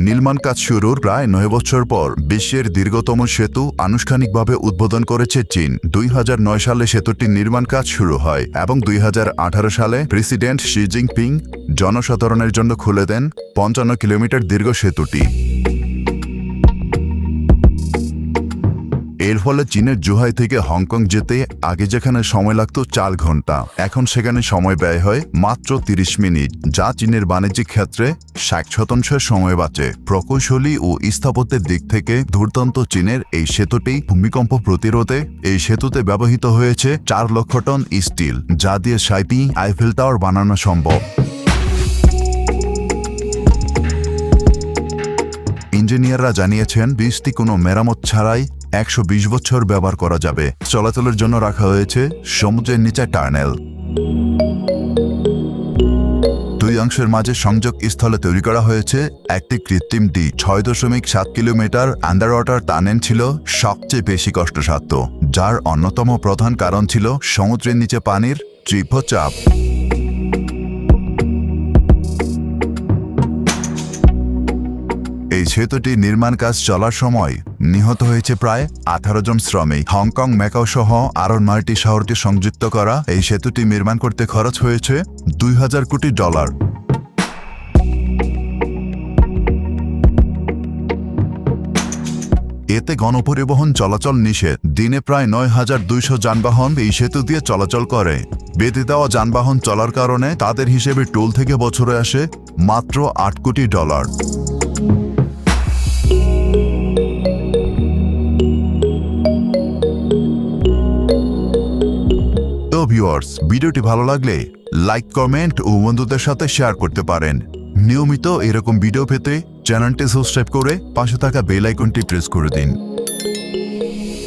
নির্মাণ কাজ শুরুর প্রায় 9 বছর পর বিশ্বের দীর্ঘতম সেতু আনুষ্ঠানিকভাবে উদ্বোধন করেছে চীন। 2009 সালে সেতুটির নির্মাণ কাজ শুরু হয় এবং 2018 সালে প্রেসিডেন্ট শি জিনপিং জনসাধারণের জন্য খুলে দেন 55 কিলোমিটার দীর্ঘ সেতুটি। এর ফলে চীনের জুহাই থেকে হংকং যেতে আগে যেখানে সময় লাগত 4 ঘন্টা, এখন সেখানে সময় ব্যয় হয় মাত্র 30 মিনিট, যা চীনের বাণিজ্যিক ক্ষেত্রে 60% সময় বাঁচে। প্রকৌশলী ও স্থাপত্যের দিক থেকে দুর্দান্ত চীনের এই সেতুটি ভূমিকম্প প্রতিরোধে এই সেতুতে ব্যবহৃত হয়েছে 4 লক্ষ টন স্টিল, যা দিয়ে 60টি আইফেল টাওয়ার বানানো সম্ভব। ইঞ্জিনিয়াররা জানিয়েছেন ব্রিজটি কোনো মেরামত ছাড়াই 120 বছর ব্যবহার করা যাবে। চলাচলের জন্য রাখা হয়েছে সমুদ্রের নিচে টানেল। 2 অংশের মাঝে সংযোগ স্থলে তৈরি করা হয়েছে একটি কৃত্রিম দ্বীপ। 6.7 কিলোমিটার আন্ডার ওয়াটার টানেল ছিল সবচেয়ে বেশি কষ্টসাধ্য, যার অন্যতম প্রধান কারণ ছিল সমুদ্রের নিচে পানির তীব্র চাপ। এই সেতুটি নির্মাণ কাজ চলার সময় নিহত হয়েছে প্রায় 18 জন শ্রমিক। হংকং, ম্যাকাও সহ আরও 9টি শহরকে সংযুক্ত করা এই সেতুটি নির্মাণ করতে খরচ হয়েছে $2000 কোটি। এতে গণপরিবহন চলাচল নিষেধ। দিনে প্রায় 9200 যানবাহন এই সেতু দিয়ে চলাচল করে। বেঁধে দেওয়া যানবাহন চলার কারণে তাদের হিসেবে টোল থেকে বছরে আসে মাত্র $8 কোটি। ভিউয়ার্স, ভিডিওটি ভালো লাগলে লাইক, কমেন্ট ও বন্ধুদের সাথে শেয়ার করতে পারেন। নিয়মিত এরকম ভিডিও পেতে চ্যানেলটি সাবস্ক্রাইব করে পাশে থাকা বেল আইকনটি প্রেস করে দিন।